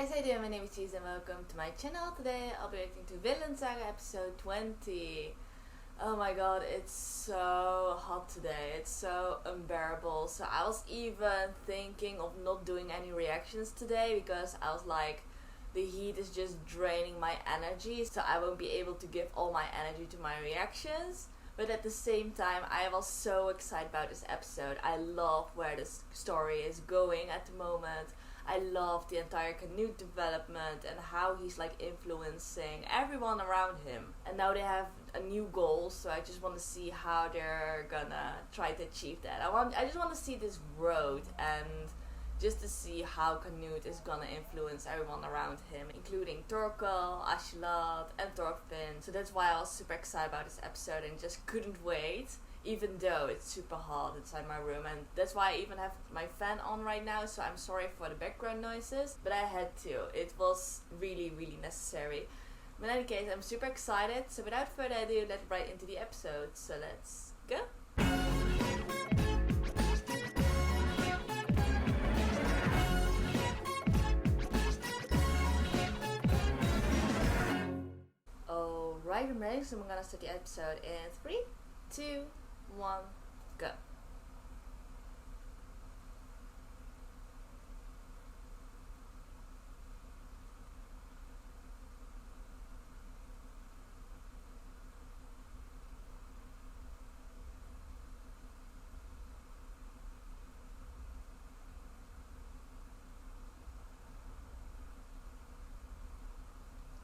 guys, how you doing? My name is Cheese and welcome to my channel. Today I'll be reacting to Vinland Saga episode 20. Oh my god, it's so hot today. It's so unbearable. So I was even thinking of not doing any reactions today because I was like, the heat is just draining my energy, so I won't be able to give all my energy to my reactions. But at the same time, I was so excited about this episode. I love where this story is going at the moment. I love the entire Canute development and how he's like influencing everyone around him. And now they have a new goal, so I just want to see how they're gonna try to achieve that. I just want to see this road and just to see how Canute is gonna influence everyone around him, including Torkel, Askeladd, and Thorfinn. So that's why I was super excited about this episode and just couldn't wait. Even though it's super hot inside my room, and that's why I even have my fan on right now, so I'm sorry for the background noises, but I had to. It was really necessary. But in any case, I'm super excited, so without further ado, let's right into the episode. So let's go! Alright, I'm ready, so I'm gonna start the episode in 3, 2, 1, go.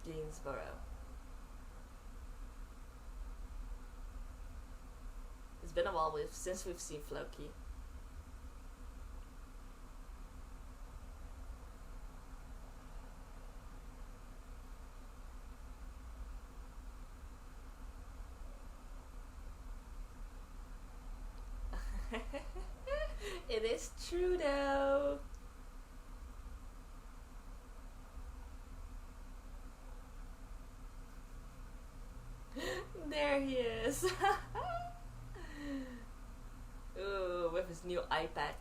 Gainsborough. It's been a while since we've seen Floki. It is true though. There he is. Ooh, with his new eye patch.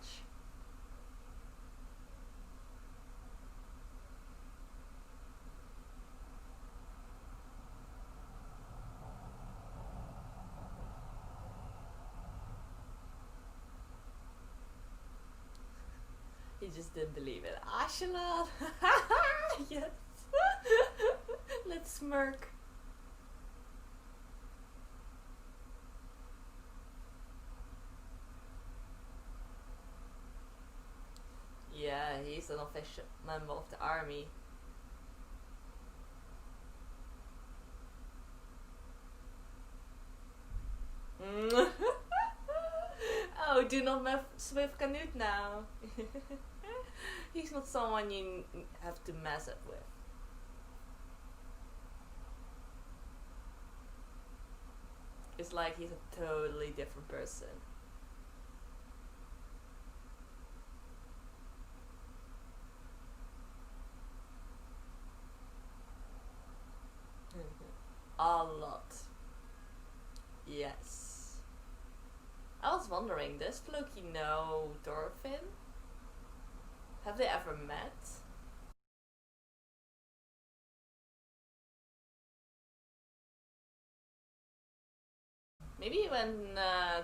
He just didn't believe it. Askeladd! Yes! Let's smirk. Yeah, he's an official member of the army. Oh, do not mess with Canute now. He's not someone you have to mess up with. It's like he's a totally different person. A lot. Yes. I was wondering, does Floki know Thorfinn? Have they ever met? Maybe when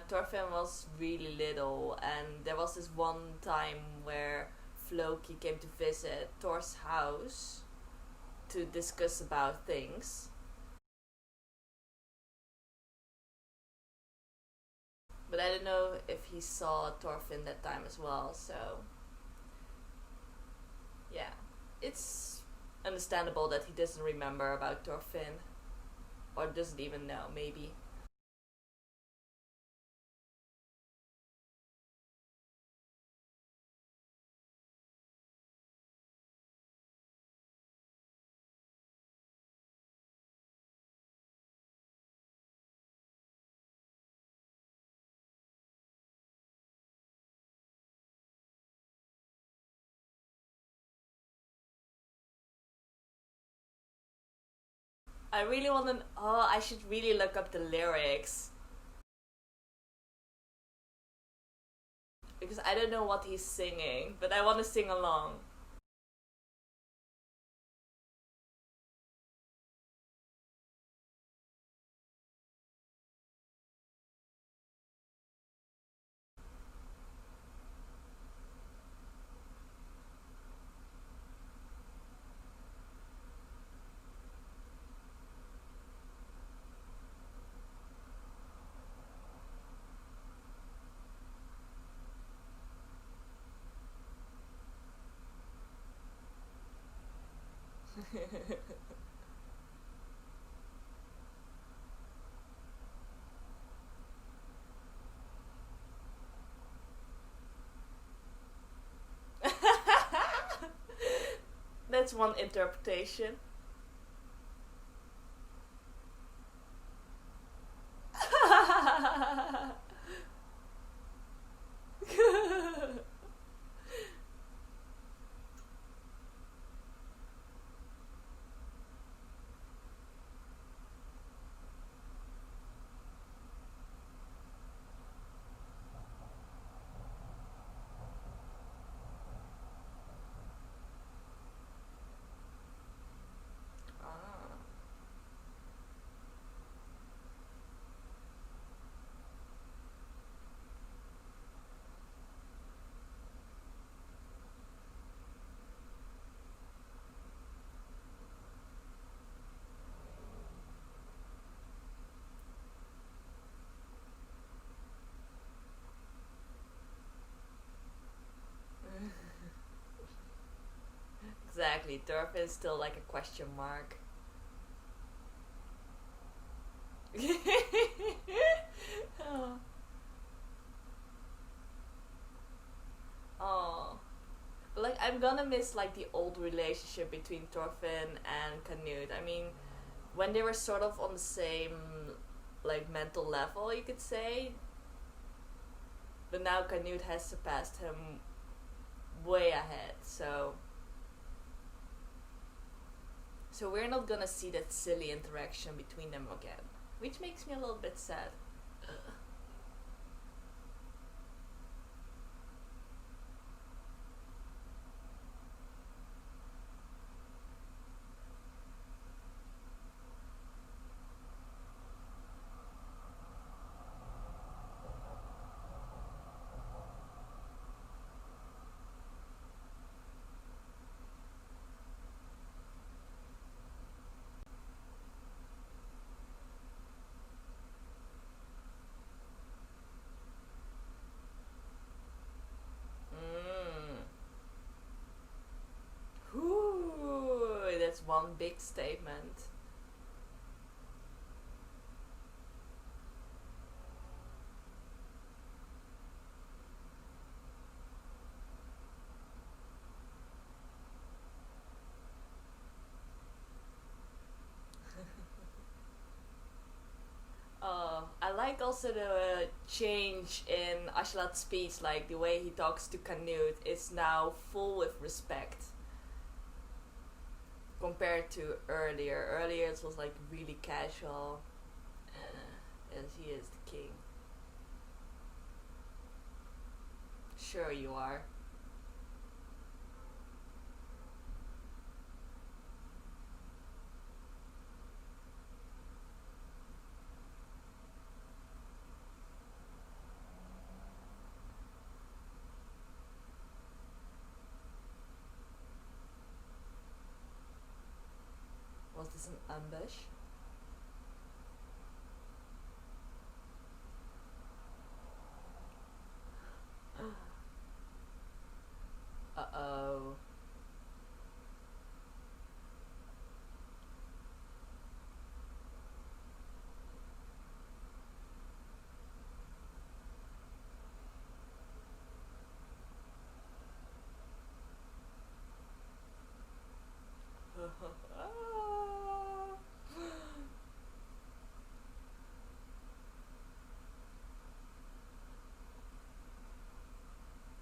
Thorfinn was really little and there was this one time where Floki came to visit Thor's house to discuss about things. But I don't know if he saw Thorfinn that time as well, so yeah. It's understandable that he doesn't remember about Thorfinn. Or doesn't even know, maybe. I really want to. Oh, I should really look up the lyrics. Because I don't know what he's singing, but I want to sing along. That's one interpretation. Ah. Exactly, Thorfinn is still like a question mark. Oh. Oh. But like I'm gonna miss like the old relationship between Thorfinn and Canute. I mean, when they were sort of on the same like mental level, you could say. But now Canute has surpassed him way ahead, so we're not gonna see that silly interaction between them again. Which makes me a little bit sad. Mm. Ooh, that's one big statement. I like also the change in Ashlad's speech, like the way he talks to Canute is now full with respect compared to earlier. Earlier it was like really casual, as he is the king. Sure you are. Was this an ambush? Uh-oh.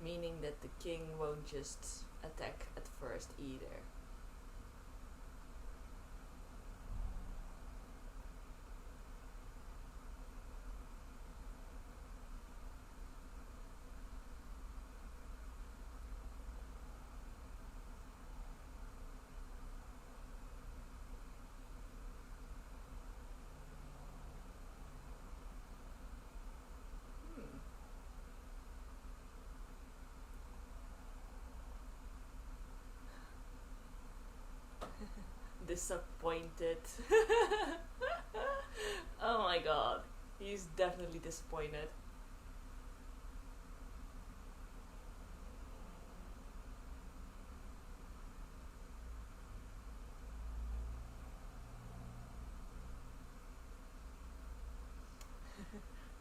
Meaning that the king won't just attack at first either. Hmm. Disappointed. Oh my god. He's definitely disappointed.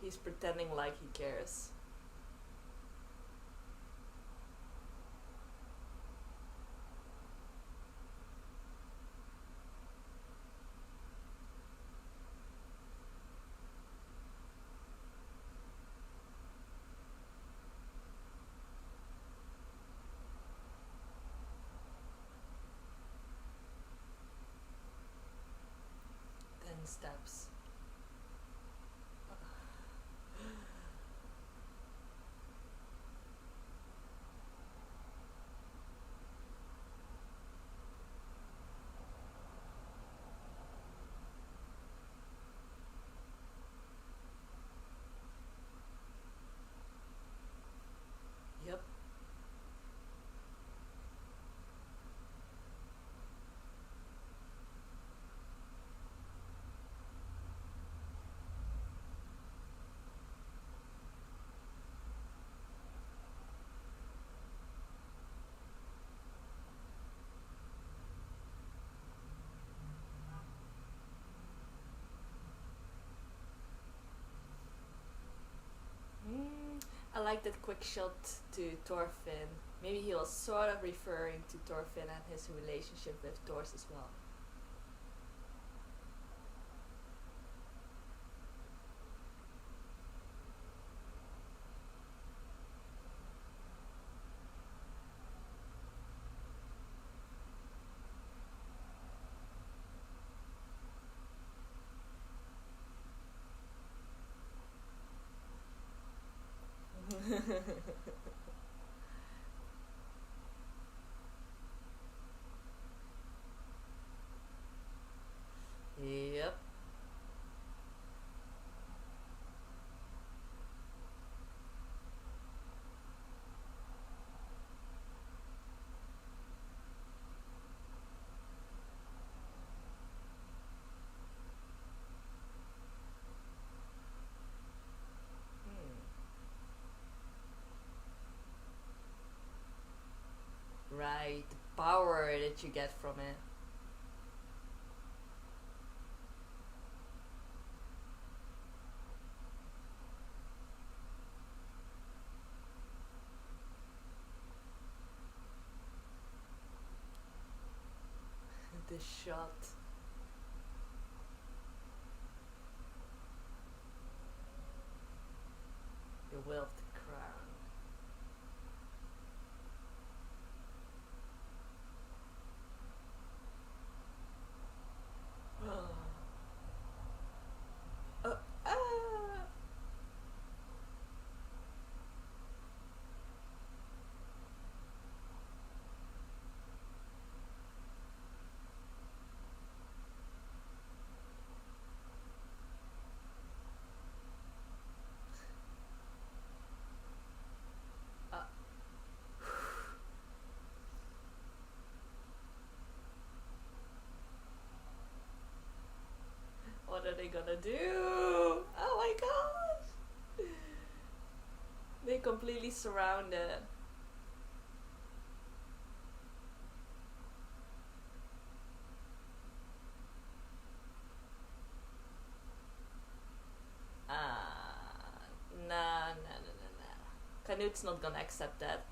he's pretending like he cares. Steps. Yep. I like that quick shot to Thorfinn. Maybe he was sort of referring to Thorfinn and his relationship with Thors as well. Yep. Right, the power that you get from it. The shot. You will of the crown. What are they gonna do? Oh my gosh! They completely surrounded. Nah. Canut's not gonna accept that.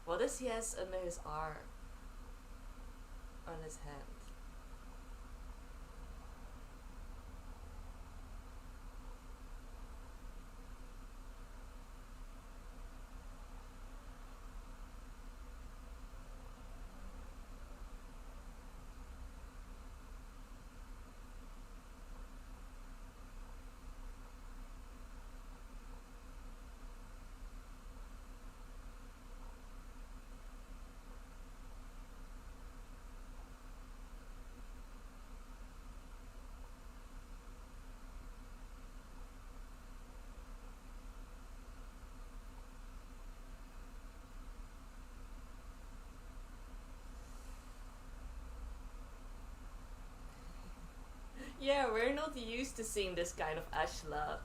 What does he has under his arm? On his hand? Yeah, we're not used to seeing this kind of Askeladd.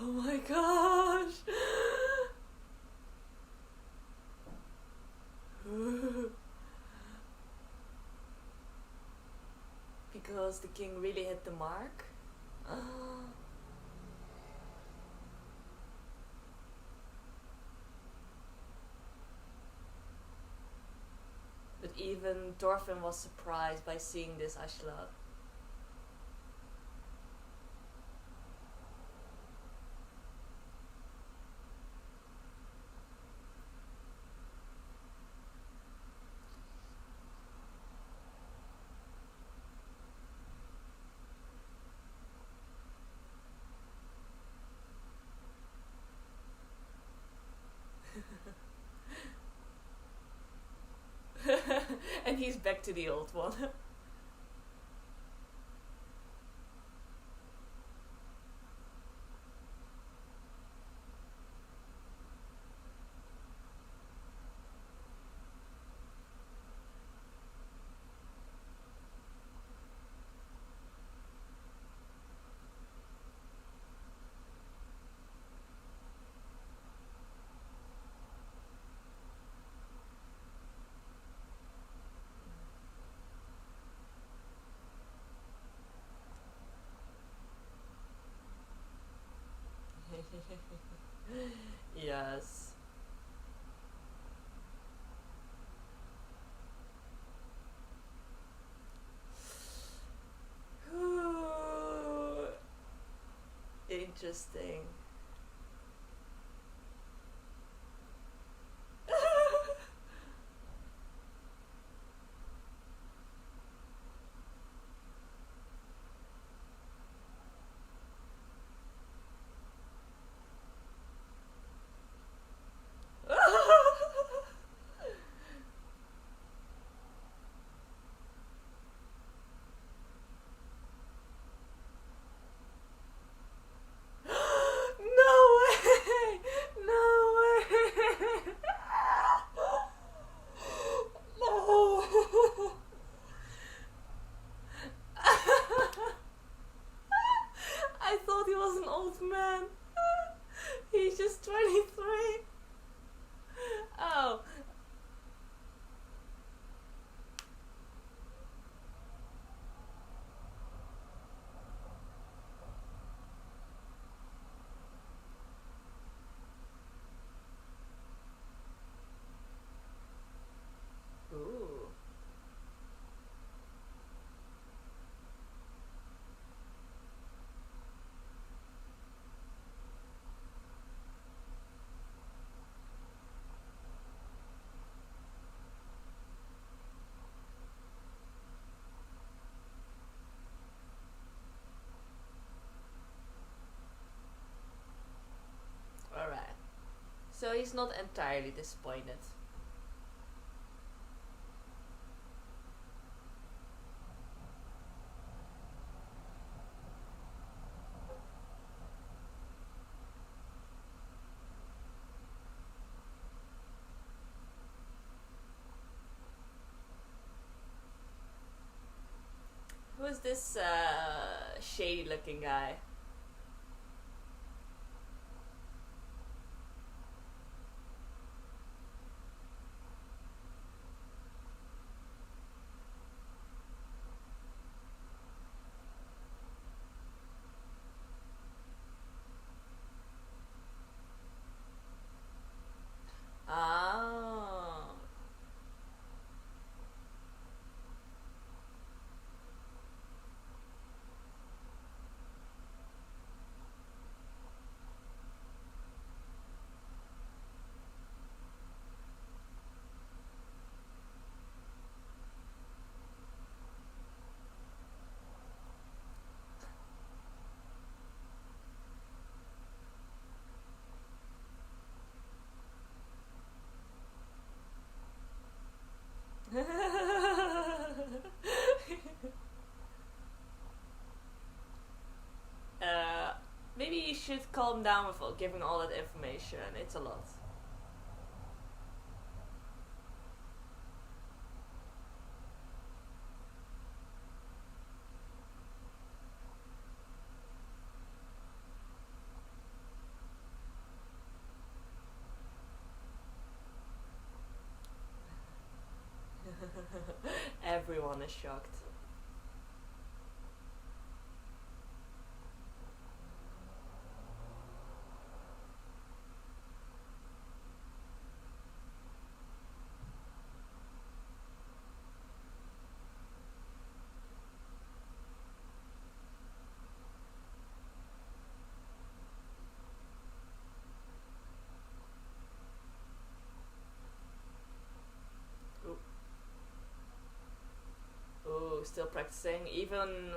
Oh my gosh! Because the king really hit the mark? But even Thorfinn was surprised by seeing this Askeladd. And he's back to the old one. Yes. Interesting. No way! No way! No! I thought he was an old man. He's just 23. Oh. Ooh. Alright. So he's not entirely disappointed. Who's this shady looking guy? Oh. should calm down with giving all that information. It's a lot. Everyone is shocked. Ooh, still practicing. Even,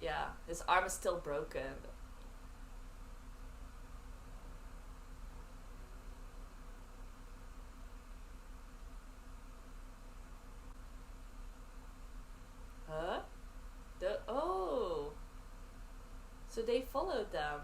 yeah, his arm is still broken. Huh? Oh, so they followed them.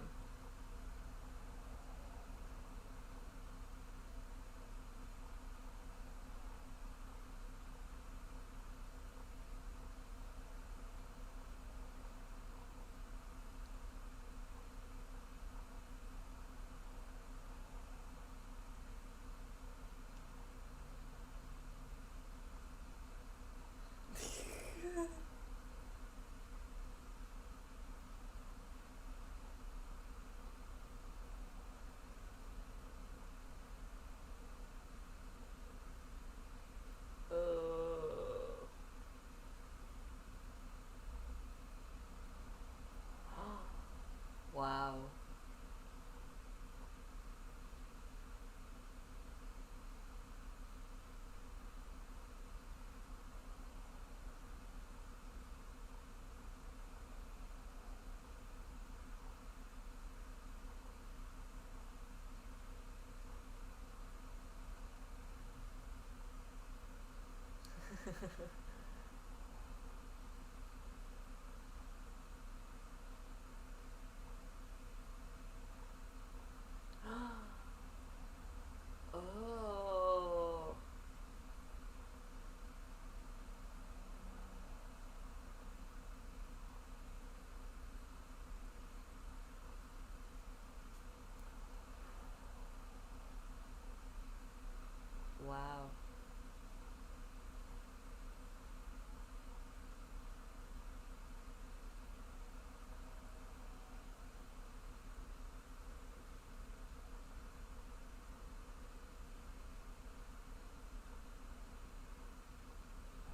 Oh. Wow. Oh. Wow.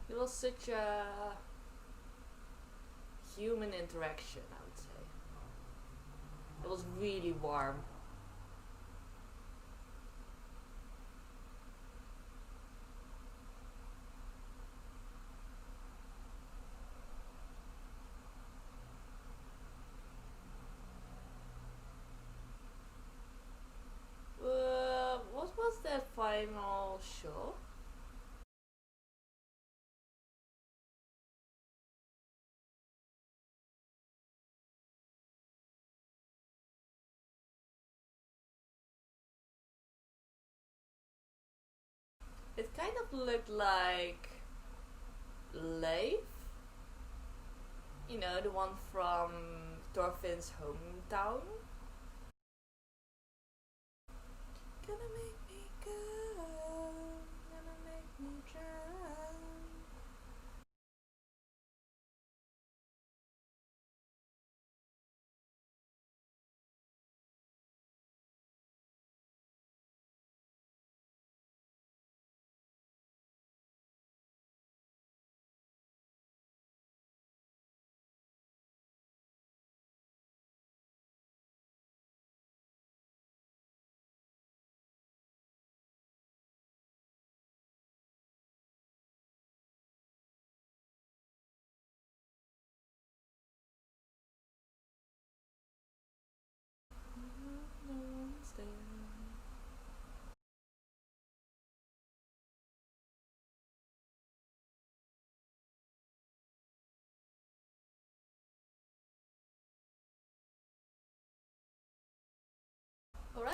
It was such a human interaction, I would say. It was really warm. What was the final show? It kind of looked like Leif, you know, the one from Thorfinn's hometown. Gonna make me go, gonna make me drown. No one's there.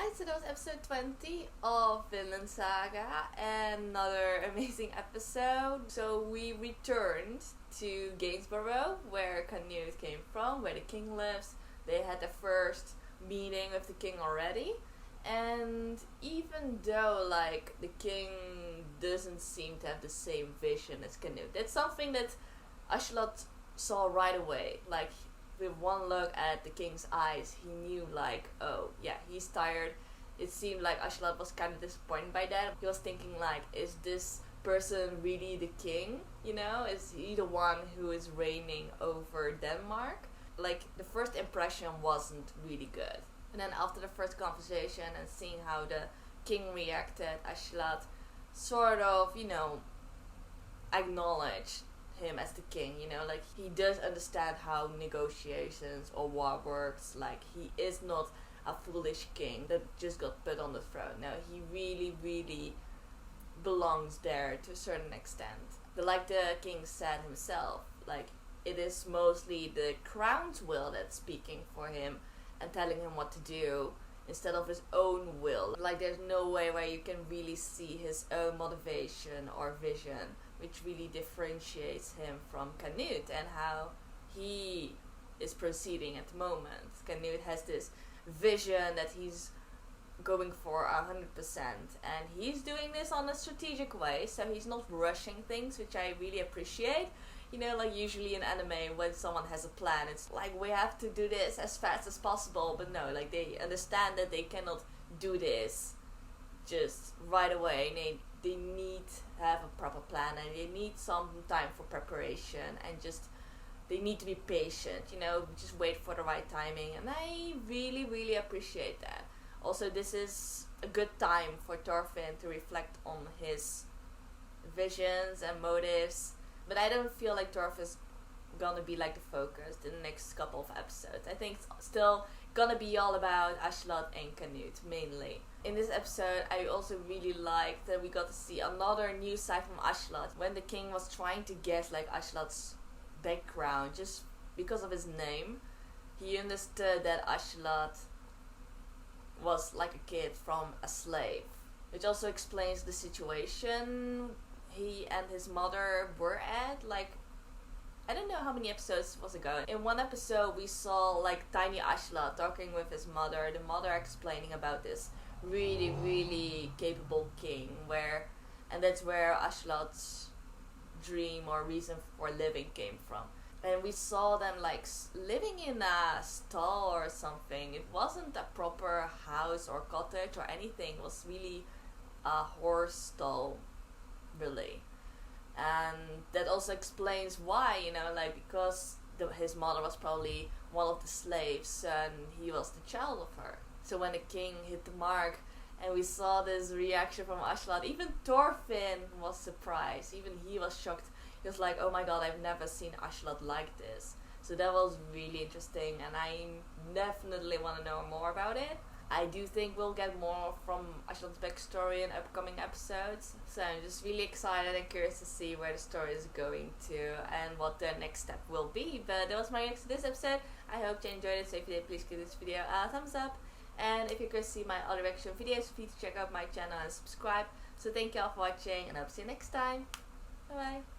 Alright, so that was episode 20 of Vinland Saga, another amazing episode. So we returned to Gainsborough, where Canute came from, where the king lives. They had their first meeting with the king already, and even though like the king doesn't seem to have the same vision as Canute, that's something that Askeladd saw right away. Like, with one look at the king's eyes, he knew like, oh yeah, he's tired. It seemed like Askeladd was kind of disappointed by that. He was thinking like, is this person really the king? You know, is he the one who is reigning over Denmark? Like, the first impression wasn't really good. And then after the first conversation and seeing how the king reacted, Askeladd sort of, you know, acknowledged him as the king, you know, like he does understand how negotiations or war works. Like, he is not a foolish king that just got put on the throne. No, he really belongs there to a certain extent. But like the king said himself, like, it is mostly the crown's will that's speaking for him and telling him what to do instead of his own will. Like, there's no way where you can really see his own motivation or vision, which really differentiates him from Canute and how he is proceeding at the moment. Canute has this vision that he's going for 100%, and he's doing this on a strategic way, so he's not rushing things, which I really appreciate. You know, like usually in anime, when someone has a plan, it's like, we have to do this as fast as possible, but no, like they understand that they cannot do this just right away. They need to have a proper plan, and they need some time for preparation, and just they need to be patient, you know, just wait for the right timing, and I really appreciate that. Also, this is a good time for Thorfinn to reflect on his visions and motives, but I don't feel like Thorfinn's gonna be like the focus in the next couple of episodes. I think it's still gonna be all about Askeladd and Canute mainly. In this episode, I also really liked that we got to see another new side from Askeladd. When the king was trying to guess like Askeladd's background just because of his name, he understood that Askeladd was like a kid from a slave, which also explains the situation he and his mother were at. Like, I don't know how many episodes was ago. In one episode we saw like tiny Askeladd talking with his mother, the mother explaining about this really capable king, and that's where Askeladd's dream or reason for living came from. And we saw them like living in a stall or something. It wasn't a proper house or cottage or anything. It was really a horse stall, really. And that also explains why, you know, like, because his mother was probably one of the slaves and he was the child of her. So when the king hit the mark and we saw this reaction from Askeladd, even Thorfinn was surprised. Even he was shocked. He was like, oh my god, I've never seen Askeladd like this. So that was really interesting, and I definitely want to know more about it. I do think we'll get more from Askeladd's backstory in upcoming episodes. So I'm just really excited and curious to see where the story is going to and what the next step will be. But that was my reaction to this episode. I hope you enjoyed it. So if you did, please give this video a thumbs up. And if you could see my other reaction videos, please check out my channel and subscribe. So thank you all for watching, and I'll see you next time. Bye bye.